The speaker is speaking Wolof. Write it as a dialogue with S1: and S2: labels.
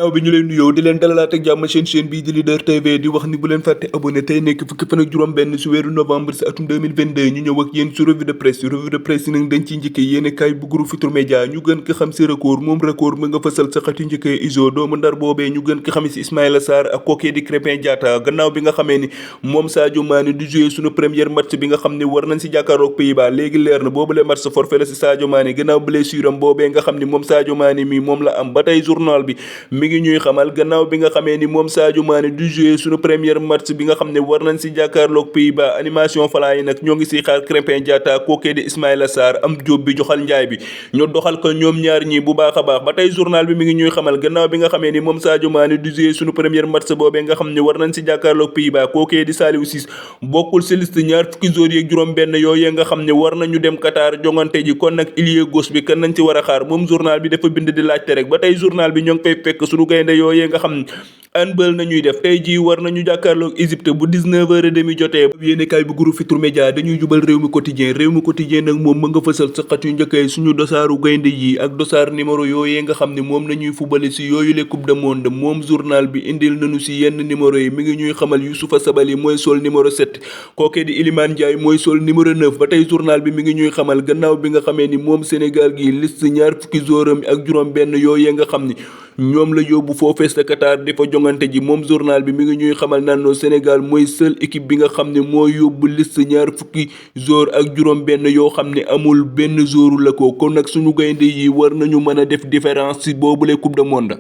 S1: naaw bi ñu leen nuyoo di leen dalalaat ak jàmm chaîne bii di Leader TV di wax ni bu leen fàtte abonné tey nekk fukki fan ak juróom benn si weeru novembre si atum 2022 ñu ñëw ak yéen si revue de presse yi nag dañ ciy njëkkee yéene kaay bu groupe Futurs Médias ñu gën ko xam si record moom record mu nga fësal sa xati njëkkee iso doomu ndar boobee ñu gën ko xam si Ismaïla Sarr ak kookee di Krépin Diatta gannaaw bi nga xamee ni moom Sadio Mané di jouer suñu première match bi nga xam ne war nañ si jàkkaaroog Pays-Bas léegi leer na boobule match forfait la si Sadio Mané gannaaw blessure am boobee nga xam ni moom Sadio Mané mi moom la am ba tey journal bi mi ngi ñuy xamal gannaaw bi nga xamee ni moom Sadio Mané du jouer suñu première match bi nga xam ne war nañ si jàkkaarloog Pays-Bas animation falan yi nag ñoo ngi siy xaar Krépin Diatta kookee di Ismaïla Sarr am jóob bi joxal njaay bi ñu doxal ko ñoom ñaar ñi bu baax a baax ba tey journal bi mi ngi ñuy xamal gannaaw bi nga xamee ni moom Sadio Mané du jouer suñu première match boobee nga xam ne war nañ si jàkkaarloog Pays-Bas kookee di Saliou Ciss bokkul si liste ñaar fukki joueurs yeeg juróom benn yooyee nga xam ne war nañu dem Qatar jongante ji kon nag ailier gauche bi kan nañ ci war a xaar moom journal bi dafa bind di laajte rek ba tey journal bi ñoo ngi fay fekk suñu gaynde yooyee nga xam ne handball nañuy def tey jii war nañu jàkkaarloog Égypte bu 19h30 jotee yéenekaay bu groupe Futurs Médias dañuy jubal réew mi quotidien nag moom ma nga fësal sa xat yu njëkkee suñu dosaaru gaynde yi ak dosaar numéro yooyee nga xam ne moom nañuy fubali si yooyu le coupe du monde moom journal bi indil nañu si yenn numéro yi mi ngi ñuy xamal Youssoupha Sabaly mooy sol numéro 7 kookee di Iliman Ndiaye mooy sol numéro 9 ba tey journal bi mi ngi ñuy xamal gannaaw bi nga xamee ni moom Sénégal gi liste ñaar fukki joueuram ak juróom benn yooyee nga xam ni ñoom la yóbbu foofee sa Qatar di fa jongante ji moom journal bi mi ngi ñuy xamal naan noo Sénégal mooy seule équipe bi nga xam ne moo yóbbu liste ñaar fukki joueur ak juróom benn yoo xam ne amul benn joueur la ko kon nag suñu gaynde yi war nañu mën a def différence ci boobule coupe du monde